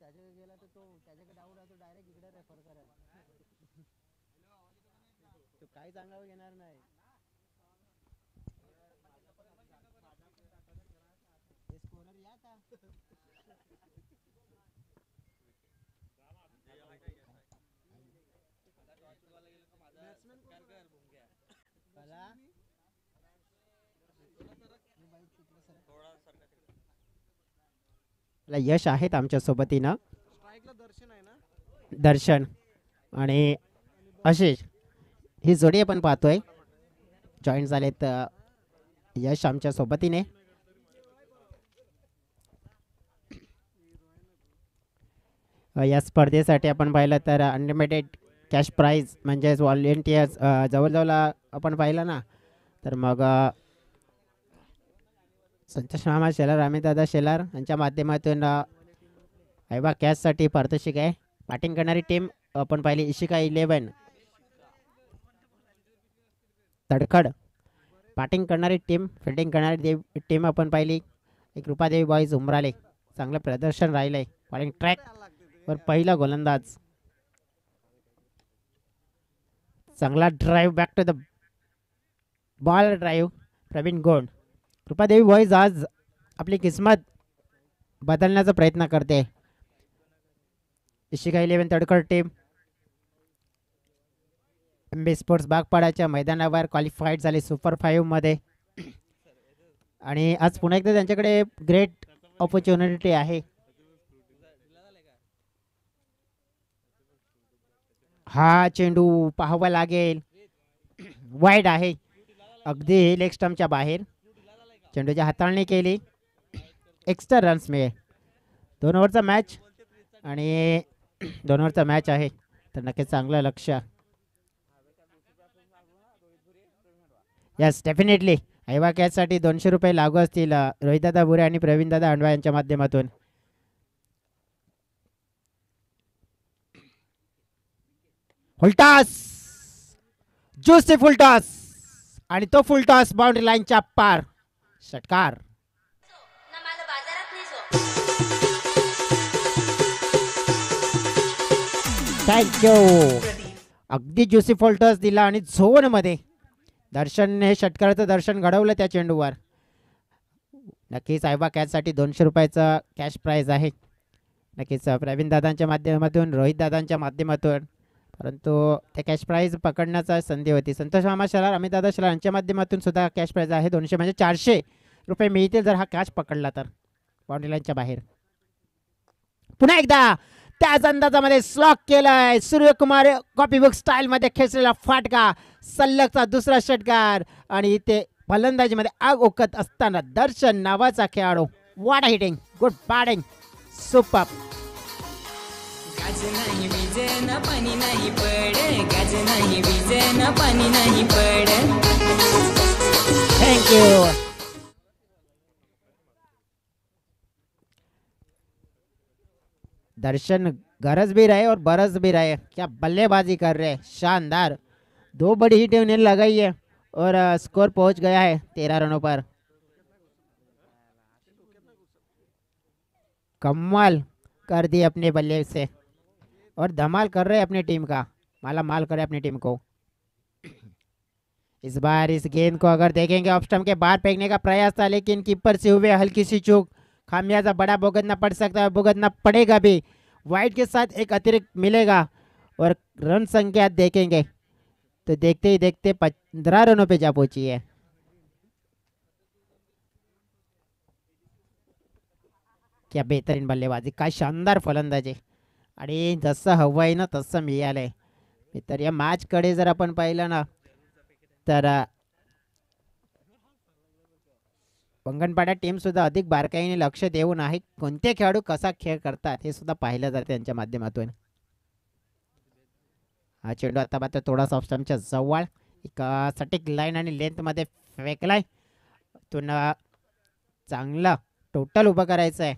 त्याच्याकडे गेला तर तो त्याच्याकडे डाऊट आहे तो डायरेक्ट इकडे रेफर करेल. तो काही चांगलं घेणार नाही. हे स्कोरर या आता. कला यश आहेत आमच्या सोबतीनं. दर्शन आणि आशिष ही जोडी आपण पाहतोय जॉईन झालेत यश आमच्या सोबतीने. या स्पर्धेसाठी आपण पाहिलं तर अनलिमिटेड कॅश प्राईज म्हणजेच व्हॉलेंटियर्स जवळजवळ आपण पाहिलं ना तर मग संतोष मामा शेलार अमितदादा शेलार यांच्या माध्यमातून ऐवा कॅशसाठी पारितोषिक आहे. बॅटिंग करणारी टीम आपण पाहिली इशिका 11 तडखड. बॅटिंग करणारी टीम फिल्डिंग करणारी टीम आपण पाहिली एक रूपादेवी बॉईज उमराले. चांगलं प्रदर्शन राहिलंय. बॉलिंग ट्रॅक वर पहिला गोलंदाज. चांगला drive back to the ball drive Praveen Gond. Rupadevi boys आज आपली किस्मत बदलण्याचा प्रयत्न करते. इशिका 11 तडखड टीम एमबी स्पोर्ट्स बागपाड्याच्या मैदानावर क्वालिफाईड झाले सुपर 5 मध्ये आणि आज पुन्हा एकदा त्यांच्याकडे ग्रेट ऑपॉर्च्युनिटी आहे. हा चेंडू पाहावा लागेल. वाईड आहे अगदी लेग स्टंपच्या बाहेर. चेंडूची हाताळणी केली. एक्स्ट्रा रन्स मिळेल. 2 ओव्हरचा मॅच आणि 2 ओव्हरचा मॅच आहे तर नक्कीच चांगलं लक्ष. यस डेफिनेटली ऐवा कॅचसाठी 200 रुपये लागू असतील रोहितदादा बुरे आणि प्रवीणदादा अंडवा यांच्या माध्यमातून. फुलटॉस जोसे फुलटॉस आणि तो फुलटॉस बाउंड्री लाईनच्या पार. षटकार. थँक्यू. अगदी ज्युसी फुलटॉस दिला आणि झोन मध्ये दर्शनने षटकाराचं दर्शन घडवलं त्या चेंडूवर. नक्कीच ऐवा कॅचसाठी 200 रुपयाचं कॅश प्राईज आहे. नक्कीच प्रवीण दादांच्या माध्यमातून रोहित दादांच्या माध्यमातून परंतु त्या कॅश प्राईज पकडण्याचा संधी होती. संतोष मामा शेलार अमितदादा शेलार यांच्या माध्यमातून सुद्धा कॅश प्राईज आहे 200 म्हणजे 400 रुपये मिळतील जर हा कॅच पकडला तर बाउंड्री लाईनच्या बाहेर. पुन्हा एकदा त्याच अंदाजामध्ये स्लॉक केलाय सूर्यकुमार कॉपीबुक स्टाईल मध्ये खेचलेला फाटका. सलगचा दुसरा षटकार आणि इथे फलंदाजीमध्ये आग ओकत असताना दर्शन नावाचा खेळाडू. What hitting good batting super. गाज नाही विजेन पाणी नाही पड. गाज नाही विजेन पाणी नाही पड. थँक्यू. दर्शन गरज भी रहे और बरस भी रहे. क्या बल्लेबाजी कर रहे हैं. शानदार. 2 बड़ी हिट उन्हें लगाई है और स्कोर पहुंच गया है 13 रनों पर. कमाल कर दी अपने बल्ले से और धमाल कर रहे अपनी टीम का. माला माल करे अपनी टीम को. इस बार इस गेंद को अगर देखेंगे ऑफ स्टंप के बाहर फेंकने का प्रयास था लेकिन कीपर से हुए हल्की सी चूक. खामियाजा बड़ा भुगतना पड़ सकता है. भुगतना पड़ेगा भी. वाइड के साथ एक अतिरिक्त मिलेगा और रन संख्या देखेंगे तो देखते ही देखते 15 रनों पे जा पहुंची है. क्या बेहतरीन बल्लेबाजी. काय शानदार फलंदाजी आणि जसं हवं आहे ना तसं मिळालंय. तर या मॅच कडे जर आपण पाहिलं ना तर पंगणपाडा टीम सुद्धा अधिक बारकाईने लक्ष देऊन आहे. कोणते खेळाडू कसा खेळ करतात हे सुद्धा पाहिलं जाते त्यांच्या माध्यमातून. हा चेंडू आता मात्र थोडासा ऑफ स्टंपच्या जवळ एक सटीक लाईन आणि लेंथ मध्ये फेकलाय. पुन्हा चांगला टोटल उभं करायचं आहे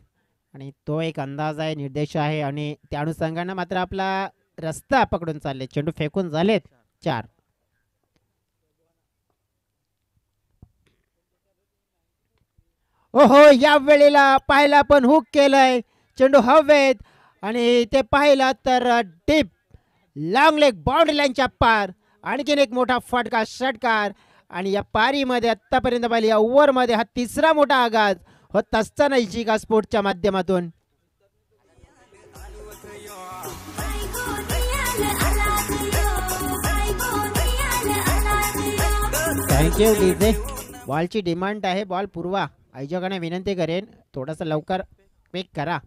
आणि तो एक अंदाज आहे निर्देश आहे आणि त्या अनुषंगाने मात्र आपला रस्ता पकडून चालले. चेंडू फेकून झालेत 4. ओहो या वेळेला पाहायला पण हुक केलंय. चेंडू हवेत आणि ते पाहिलं तर डीप लॉंग लेग बाउंड्री लाईनच्या पार आणखीन एक मोठा फटका षटकार. आणि या पारीमध्ये आतापर्यंत पाहिली या ओव्हरमध्ये हा तिसरा मोठा आघात होत असताना इशिका स्पोर्ट्सच्या माध्यमातून. Thank you DJ. बॉलची डिमांड आहे, बॉल पुरवा. आयोजकांना विनंती करेन थोडासा लवकर पिक करा.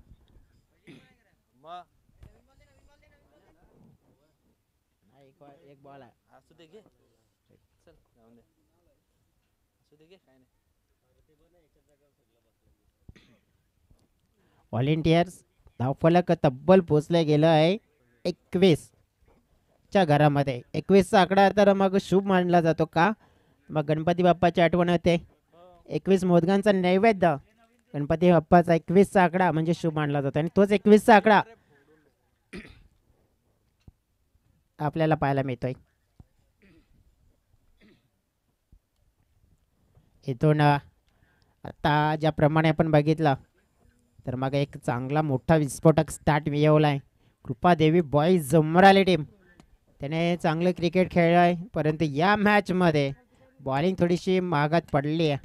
एक बॉल आहे. व्हॉलेंटियर्स धावफलक तब्बल पोचले गेलं आहे 21 च्या घरामध्ये. 21चा आकडा तर मग शुभ मानला जातो का? मग गणपती बाप्पाची आठवण होते. 21 मोदकांचा नैवेद्य गणपती बाप्पाचा 21चा आकडा म्हणजे शुभ मानला जातो आणि तोच 21चा आकडा आपल्याला पाहायला मिळतोय. इथून आता ज्याप्रमाणे आपण बघितलं तर मग एक चांगला मोठा विस्फोटक स्टार्ट मिळवलाय कृपादेवी बॉईज उमराली टीम. त्याने चांगलं क्रिकेट खेळलं आहे, परंतु या मॅचमध्ये बॉलिंग थोडीशी महागात पडली आहे.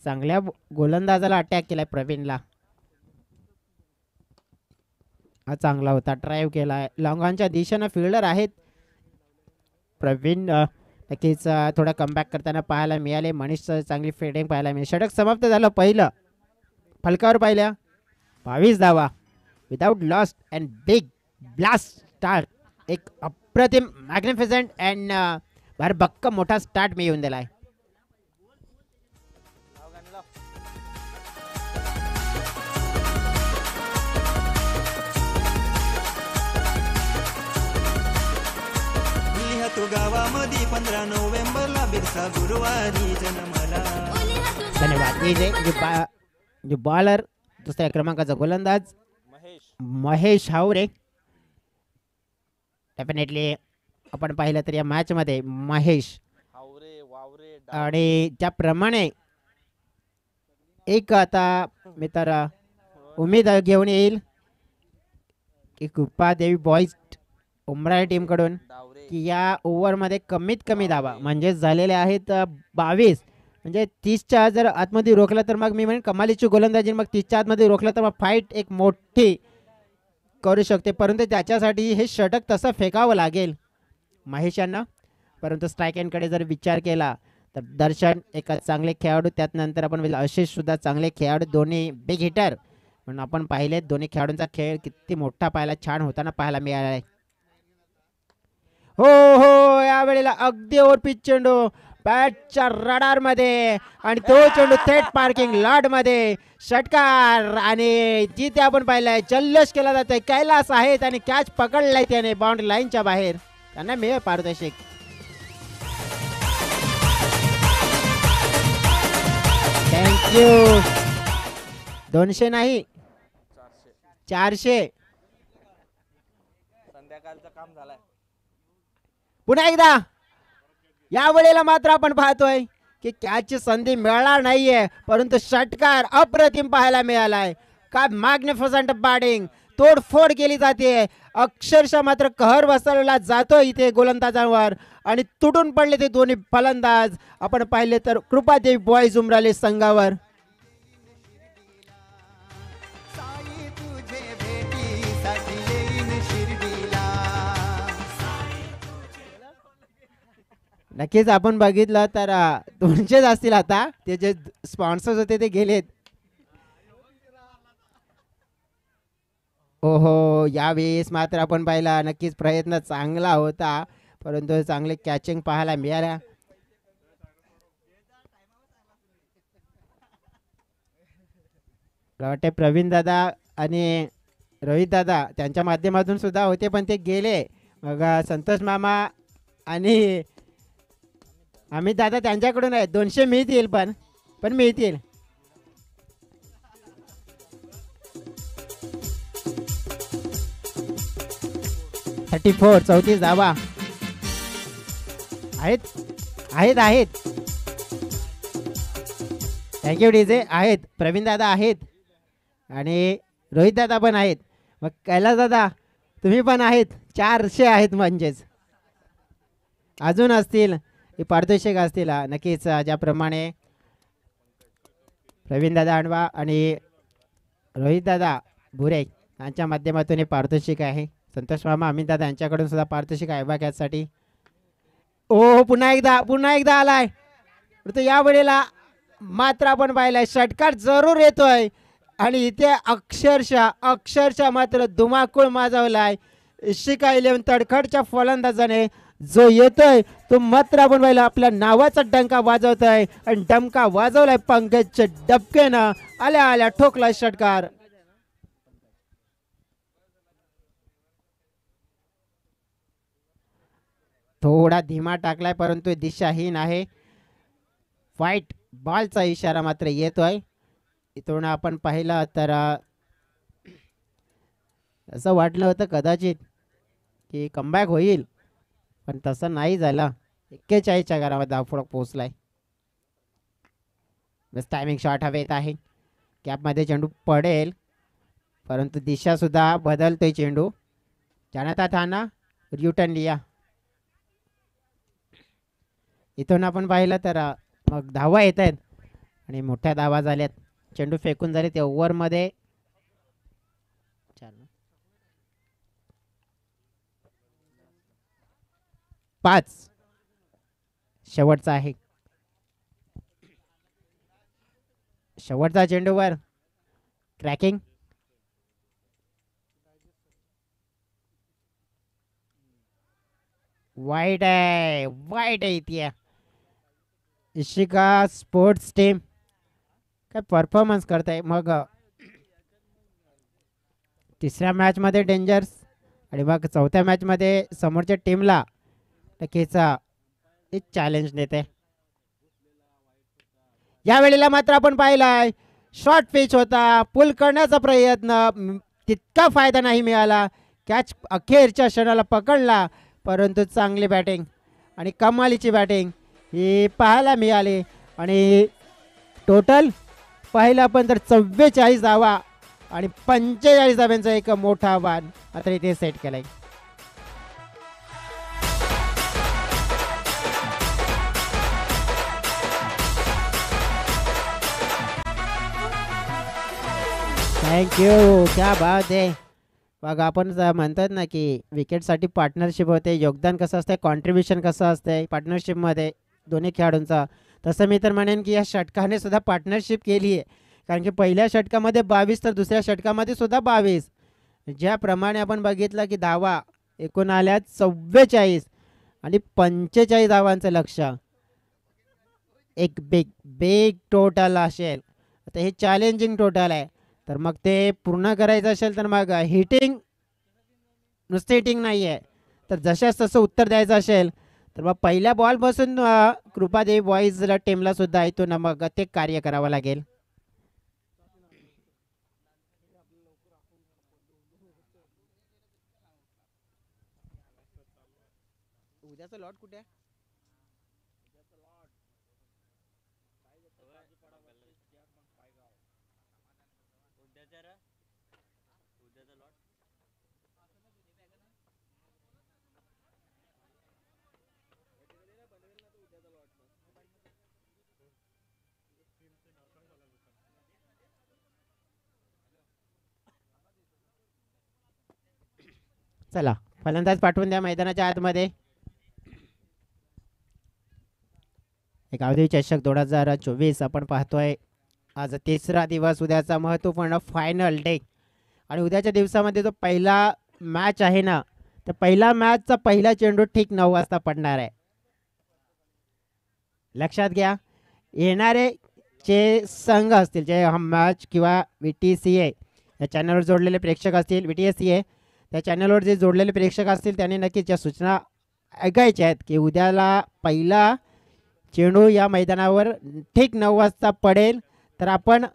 चांगल्या गोलंदाजाला अटॅक केलाय प्रवीणला. हा चांगला होता, ड्राईव्ह केलाय. लॉंगांच्या दिशेनं फिल्डर आहेत प्रवीण. नक्कीच थोडा कमबॅक करताना पाहायला मिळाले. मनीष चांगली फिल्डिंग पाहायला मिळाली. षटक समाप्त झालं पहिलं. फलकावर पाहिल्या 22 धावा without lost and big blast start. एक अप्रतिम मॅग्निफिसंट अँड भरभक्कम मोठा स्टार्ट मी येऊन दिलाय. तू गावामध्ये 15 नोव्हेंबरला बिरसा गुरुवारी जन्मला. धन्यवाद. जो बॉलर दुसऱ्या क्रमांकाचा गोलंदाज महेश हावरे. डेफिनेटली आपण पाहिलं तर या मॅच मध्ये महेश आणि त्याप्रमाणे एक आता मी तर उमेद घेऊन येईल की कृपादेवी बॉईज उमराळे टीम कडून की या ओव्हरमध्ये कमीत कमी धावा म्हणजे झालेले आहेत 22. म्हणजे 30च्या जर आतमध्ये रोखलं तर मग मी म्हणेन कमालीची गोलंदाजी. मग 30च्या आतमध्ये रोखलं तर मग फाईट एक मोठी करू शकते, परंतु त्याच्यासाठी हे षटक तसं फेकावं लागेल महेश यांना. परंतु स्ट्राईक एंडकडे जर विचार केला तर दर्शन एक चांगले खेळाडू, त्यानंतर आपण आशिष सुद्धा चांगले खेळाडू, दोन्ही बिग हिटर म्हणून आपण पाहिले. दोन्ही खेळाडूंचा खेळ किती मोठा पाहायला छान होताना पाहायला मिळाला आहे. हो हो, यावेळेला अगदी ओव्हर पिच चेंडू बॅटच्या रडार मध्ये आणि तो चेंडू थेट पार्किंग लॉट मध्ये. षटकार आणि जिथे आपण पाहिलंय जल्लोष केला जातोय. कैलास आहेत आणि कॅच पकडलाय त्याने बाउंड्री लाईनच्या बाहेर. त्यांना मिळेल पारितोषिक. थँक्यू. 200 नाही 400. संध्याकाळचं काम झालंय. पुन्हा एकदा या वेळेला मात्र आपण पाहतोय की कॅचची संधी मिळणार नाहीये, परंतु षटकार अप्रतिम पाहायला मिळालाय. काय मॅग्निफिसंट बॅटिंग, तोडफोड केली जाते. अक्षरशः मात्र कहर बसवला जातो इथे गोलंदाजांवर आणि तुटून पडले ते दोन्ही फलंदाज. आपण पाहिले तर कृपादेवी बॉईज उमराले संघावर. नक्कीच आपण बघितलं तर 200 असतील. आता ते जे स्पॉन्सर्स होते ते गेलेत. ओहो, यावेळेस मात्र आपण पाहिला नक्कीच प्रयत्न चांगला होता, परंतु चांगले कॅचिंग पाहायला मिळाल्या. वाटते प्रवीण दादा आणि रोहित दादा त्यांच्या माध्यमातून सुद्धा होते पण ते गेले. मग संतोष मामा आणि अमित दादा त्यांच्याकडून आहेत. 200 मिळतील पण मिळतील. थर्टी 34 धावा आहेत. Thank you DJ. आहेत प्रवीण दादा आहेत आणि रोहित दादा पण आहेत. मग कैलास दादा तुम्ही पण आहेत, 400 आहेत म्हणजेच. अजून असतील हे पारितोषिक असतील नक्कीच. ज्याप्रमाणे प्रवीण दादा अणवा आणि रोहित दादा भुरे यांच्या माध्यमातून हे पारितोषिक आहे. संतोष मामा अमित दादा यांच्याकडून सुद्धा पारितोषिक आहे बा कॅचसाठी. ओ पुन्हा एकदा आलाय. तर या वेळेला मात्र आपण पाहिलाय षटकार जरूर येतोय आणि इथे अक्षरशः मात्र धुमाकूळ माजवलाय इशिका 11 तडखडच्या फलंदाजाने. जो येतोय तो मात्र आपण पाहिला आपल्या नावाचा डंका वाजवतोय आणि डंका वाजवलाय पंकजच्या डबकेनं. आल्या ठोकलाय षटकार. थोडा धीमा टाकलाय परंतु दिशाहीन आहे. व्हाईट बॉलचा इशारा मात्र येतोय. इथून आपण पाहिलं तर असं वाटलं होतं कदाचित की कमबॅक होईल पण तसं नाही झालं. 41च्या घरामध्ये धावफलक पोहोचलाय. बस टायमिंग शॉट हवेत आहे. कॅपमध्ये चेंडू पडेल परंतु दिशा सुद्धा बदलतोय चेंडू. जाणता थाना रिटर्न लिया. इथून आपण पाहिलं तर मग धावा येत आहेत आणि मोठ्या धावा झाल्यात. चेंडू फेकून झाले ते ओव्हरमध्ये 5 शेवटचा आहे. शेवटचा चेंडूवर क्रॅकिंग. वाईट आहे इथे. इशिका स्पोर्ट्स टीम काय परफॉर्मन्स करताय. मग तिसऱ्या मॅच मध्ये डेंजर्स आणि मग चौथ्या मॅच मध्ये समोरच्या टीमला नक्कीच एक चॅलेंज देते. या वेळेला मात्र आपण पाहिलाय शॉर्ट पिच होता. पुल करण्याचा प्रयत्न तितका फायदा नाही मिळाला. कॅच अखेरच्या क्षणाला पकडला परंतु चांगली बॅटिंग आणि कमालीची बॅटिंग ही पाहायला मिळाली. आणि टोटल पाहिलं आपण तर 44 धावा आणि 45 धाव्यांचा एक मोठा आव्हान आता इथे सेट केलंय. थँक्यू. क्या बात आहे. बघ आपण म्हणतात ना की विकेटसाठी पार्टनरशिप होते. योगदान कसं असतंय, कॉन्ट्रीब्युशन कसं असतंय पार्टनरशिपमध्ये दोन्ही खेळाडूंचा. तसं मी तर म्हणेन की या षटकाने सुद्धा पार्टनरशिप केली आहे. कारण की पहिल्या षटकामध्ये 22 तर दुसऱ्या षटकामध्ये सुद्धा 22. ज्याप्रमाणे आपण बघितलं की धावा एकूण आल्या 44 आणि 45 धावांचं लक्ष. एक बिग टोटल असेल. आता हे चॅलेंजिंग टोटल आहे तर मग ते पूर्ण करायचं असेल तर मग हिटिंग नुसतं हिटिंग नाही आहे तर जशाच तसं उत्तर द्यायचं असेल तर मग पहिल्या बॉलपासून कृपादेवी बॉईजला टीमला सुद्धा इथून मग ते कार्य करावं लागेल. उद्याचं लॉट कुठे आहे. चला फलंदाज पाठवून द्या मैदानाच्या आतमध्ये. एक अवधी चषक 2024 आपण पाहतोय. आज तिसरा दिवस, उद्याचा महत्त्वपूर्ण फायनल डे आणि उद्याच्या दिवसामध्ये जो पहिला मॅच आहे ना तर पहिला मॅचचा पहिला चेंडू ठीक 9 वाजता पडणार आहे. लक्षात घ्या. येणारे जे संघ असतील जे हम मॅच किंवा VTCA या चॅनलवर जोडलेले प्रेक्षक असतील, VTCA त्या चॅनलवर जे जोडलेले प्रेक्षक असतील त्यांनी नक्कीच या सूचना ऐकायच्या आहेत की उद्याला पहिला चेंडू या मैदानावर ठीक 9 वाजता पडेल तर आपण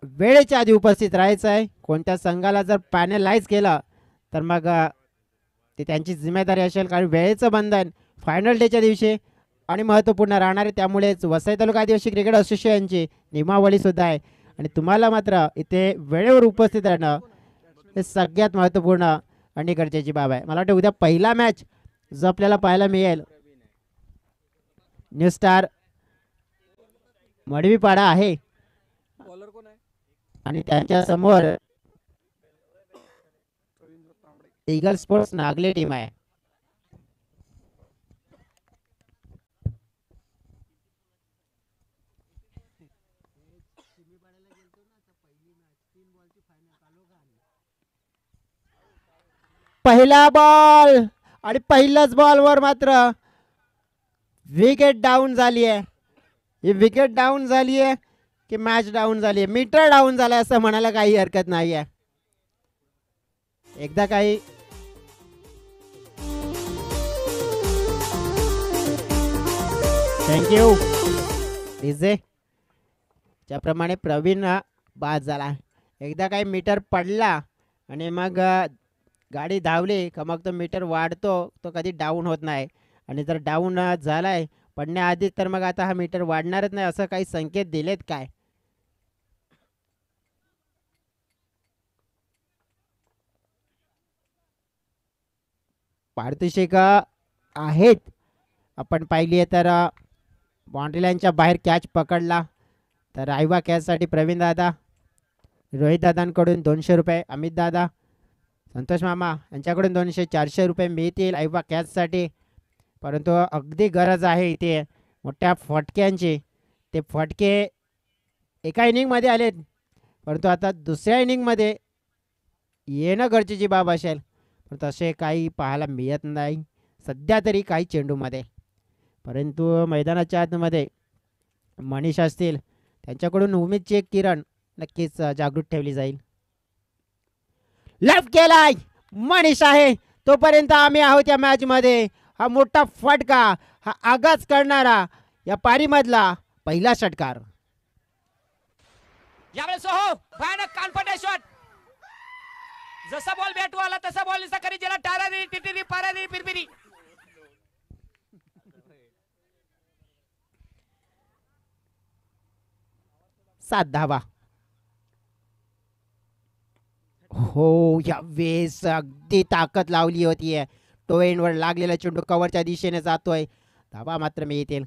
वेळेच्या आधी उपस्थित राहायचं आहे. कोणत्या संघाला जर पॅनलाइज केलं तर मग ते त्यांची जिम्मेदारी असेल कारण वेळेचं बंधन फायनल डेच्या दिवशी आणि महत्त्वपूर्ण राहणार आहे. त्यामुळेच वसई तालुका आदिवासी क्रिकेट असोसिएशनची नियमावलीसुद्धा आहे आणि तुम्हाला मात्र इथे वेळेवर उपस्थित राहणं हे सगळ्यात महत्त्वपूर्ण आणि गरजेची बाब आहे. मला वाटतं उद्या पहिला मॅच जो आपल्याला पाहायला मिळेल न्यू स्टार मडवीपाडा आहे आणि त्यांच्या समोर ईगल स्पोर्ट्स नागले टीम आहे. पहिला बॉल आणि पहिल्याच बॉलवर मात्र विकेट डाऊन झाली आहे. ही विकेट डाऊन झाली आहे की मॅच डाऊन झाली आहे, मीटर डाऊन झालाय असं म्हणायला काही हरकत नाही आहे. एकदा काही थँक्यू डीजे ज्याप्रमाणे प्रवीण बाद झाला. एकदा काही मीटर पडला आणि मग गाडी धावली का मग तो मीटर वाढतो, तो कधी डाऊन होत नाही. आणि जर डाऊन झालाय पडण्याआधी तर मग आता हा मीटर वाढणारच नाही असं काही संकेत दिलेत काय. पारितोषिक आहेत आपण पाहिली आहे तर बाउंड्री लाईनच्या बाहेर कॅच पकडला तर आयवा कॅचसाठी प्रवीण दादा, रोहित दादांकडून 200 रुपये, अमित दादा, संतोष मामा यांच्याकडून 200-400 रुपये मिळतील आयवा कॅचसाठी. परंतु अगदी गरज आहे इथे मोठ्या फटक्यांची. ते फटके एका इनिंगमध्ये आलेत परंतु आता दुसऱ्या इनिंगमध्ये येणं गरजेची बाब असेल पण तसे काही पाहायला मिळत नाही सध्या तरी काही चेंडूमध्ये. परंतु मैदानाच्या आतमध्ये मनीष असतील त्यांच्याकडून उमेदची एक किरण नक्कीच जागृत ठेवली जाईल. लेफ्ट केलाय मनीष आहे तोपर्यंत आम्ही आहोत या मॅच मध्ये. हा मोठा फटका, हा आगाज करणारा या पारीमधला पहिला षटकार. यावेळेस हो भयानक कानफटे शॉट. जसा बॉल बॅट आला तसा बॉल करी ज्याला टारारी टिटिरी पारारी पिरपिरी. 7 धावा. हो या वेळेस अगदी ताकद लावली होती. टो एंडवर लागलेला चेंडू कव्हरच्या दिशेने जातोय. धावा मात्र मिळतील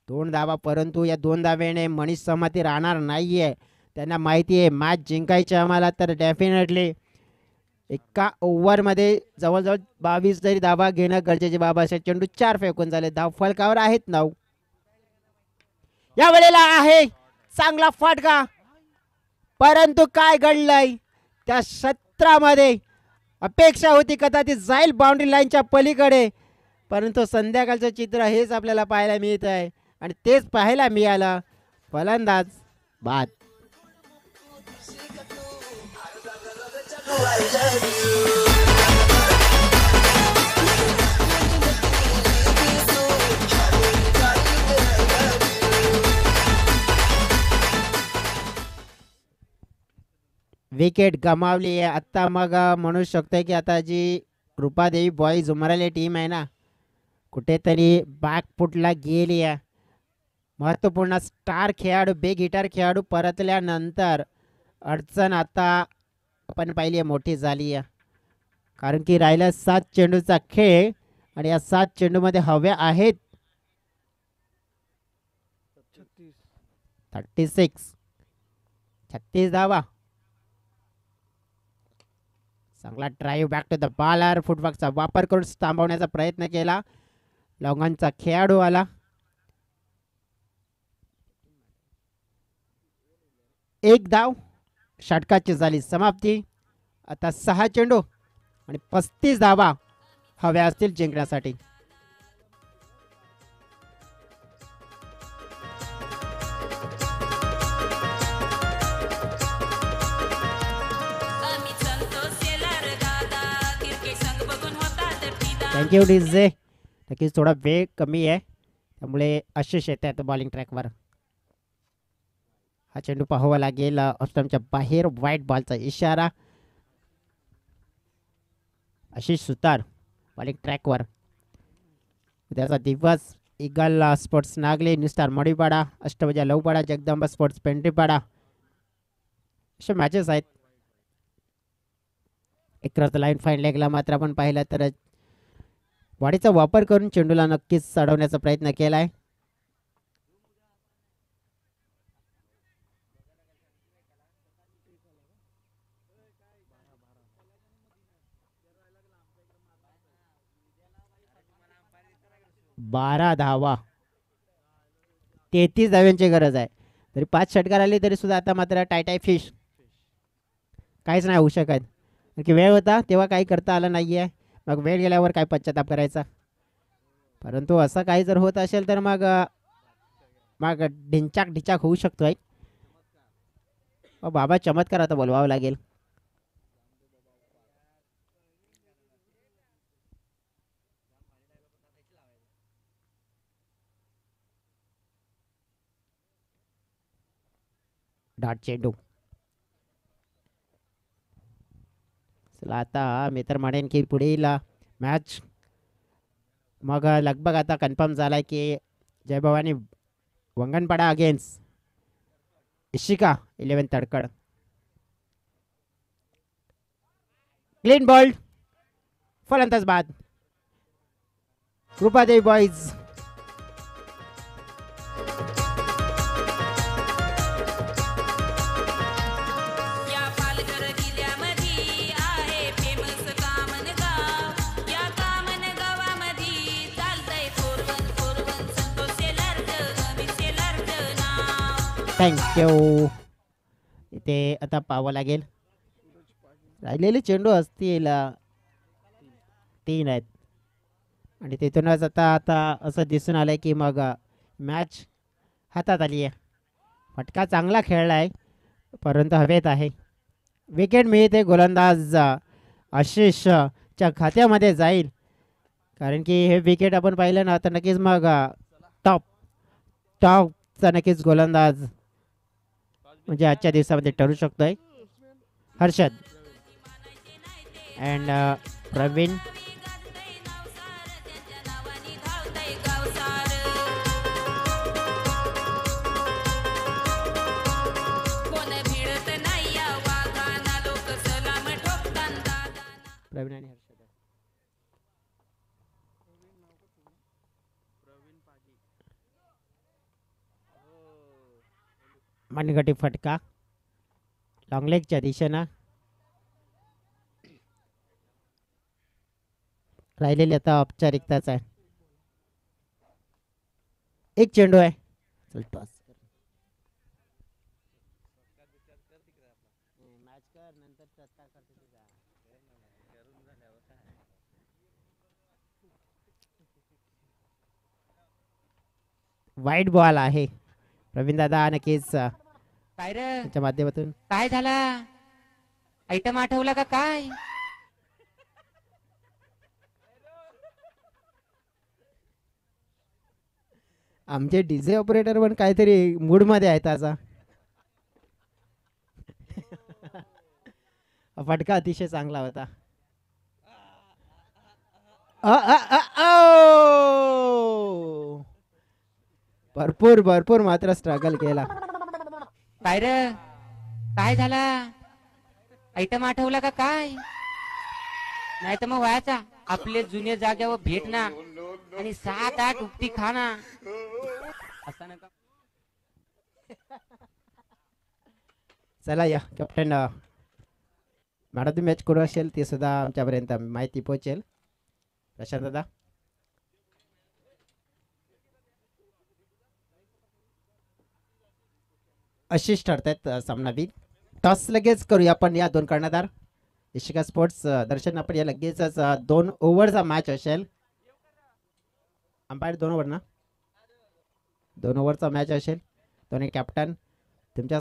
2 धावा. परंतु या 2 धावेने मनीष सहमती राहणार नाहीये. त्यांना माहिती आहे मॅच जिंकायची आम्हाला तर डेफिनेटली एका ओव्हरमध्ये जवळजवळ 22 तरी धावा घेणं गरजेची बाब असेल. चेंडू 4 फेकून झाले, धाव फलकावर आहेत 9. या वेळेला आहे चांगला फटका परंतु काय घडलंय त्या क्षेत्रामध्ये अपेक्षा होती कदाचित जाईल बाउंड्री लाईनच्या पलीकडे परंतु संध्याकाळचं चित्र हेच आपल्याला पाहायला मिळत आहे आणि तेच पाहायला मिळालं. फलंदाज बाद. विकेट गमावली आहे आता. मग म्हणू शकतो की आता जी कृपादेवी बॉईज उमराले टीम आहे ना कुठेतरी बॅकफुटला गेली आहे. महत्त्वपूर्ण स्टार खेळाडू बिग हिटर खेळाडू परतल्यानंतर अडचण आता आपण पाहिली आहे मोठी झाली आहे. कारण की राहिला 7 चेंडूचा खेळ आणि या 7 चेंडूमध्ये हव्या आहेत 36 धावा. चांगला drive back to the bowler. फुटवर्कचा वापर करून थांबवण्याचा प्रयत्न केला. लॉंगॉनचा खेळाडू आला. एक धाव. षटकाची झाली समाप्ती. आता 6 चेंडू आणि 35 धावा हव्या असतील जिंकण्यासाठी. Thank you DJ. नक्कीच थोडा वेळ कमी आहे त्यामुळे आशिष येत आहेत बॉलिंग ट्रॅकवर. हा चेंडू पाहावा लागेल ऑस्ट्रमच्या बाहेर. व्हाईट बॉलचा इशारा. आशिष सुतार बॉलिंग ट्रॅकवर. उद्याचा दिवस eagle sports Nagle, new star Madipada, Ashtabhuja Lavpada, Jagdamba sports Pentripada अशा मॅचेस आहेत. एक क्रॉस लाईन फाईन लेगला मात्र आपण पाहिलं तर बॉडीचा वापर करून चेंडूला नक्कीच अडवण्याचा प्रयत्न केलाय. बारा धावा, 33 धाव्यांची गरज आहे. तरी 5 षटकार आले तरी सुद्धा आता मात्र टाय फिश, काहीच नाही होऊ शकत. कारण की वेळ होता तेव्हा काही करता आलं नाहीये. मग वेळ गेल्यावर काय पश्चाताप करायचा. परंतु असं काही जर होत असेल तर मग मग ढिंचाक ढिचाक होऊ शकतोय. बाबा चमत्कार आता बोलवावं लागेल. डाट चेंडू. चला आता मी तर म्हणेन की पुढील मॅच मग लगभग आता कन्फर्म झालाय की Jai Bhavani Vanganpada against Ishika 11 Tadkad. Clean bowled, फलंदाज बाद कृपादेवी बॉईज. या पालघर जिल्ह्यामध्ये आहे फेमस कामन गाव. या कामन गावामध्ये चालतंय 4141 संतोष शेलारचं अमित शेलारचं नाव. थँक्यू. इथे आता पाहावं लागेल. राहिलेले चेंडू असतील 3 आहेत आणि तिथूनच आता आता असं दिसून आलंय की मग मॅच हातात आली आहे. फटका चांगला खेळला आहे परंतु हवेत आहे. विकेट मिळते गोलंदाज आशिषच्या खात्यामध्ये जाईल. कारण की हे विकेट आपण पाहिलं ना तर नक्कीच मग टॉपचा नक्कीच गोलंदाज म्हणजे आजच्या दिवसामध्ये ठरू शकतोय. हर्षद अँड प्रवीण. प्रवीण आणि हर्षद. मनगटी फटका लॉंगलेगच्या दिशेनं. राहिलेली आता औपचारिकताच आहे. एक चेंडू आहे. चल टॉस वाईट बॉल आहे. प्रवीण दादा नक्कीच काय रे त्याच्या माध्यमातून काय झाला? आयटम आठवला का काय? आमचे डीजे ऑपरेटर पण काहीतरी मूड मध्ये आहेत आता. फटका अतिशय चांगला होता. भरपूर भरपूर मात्र स्ट्रगल केला. काय रे काय झाला? आयटम आठवला का काय? नाही तर मग व्हायचा आपले जुने जाग्यावर भेट ना आणि 7-8 उपटी खाना असा नका. चला या कॅप्टन मॅडम मॅच कोण असेल ते सुद्धा आमच्यापर्यंत माहिती पोहोचेल. प्रशांत दादा. आशिष ठरतायत सामनावीर. टॉस लगेच करूया आपण या दोन कर्णधार इशिका स्पोर्ट्स दर्शन. आपण या लगेचच 2 ओव्हरचा मॅच असेल. अंपायर 2 ओव्हर ना 2 ओव्हरचा मॅच असेल. दोन्ही कॅप्टन तुमच्या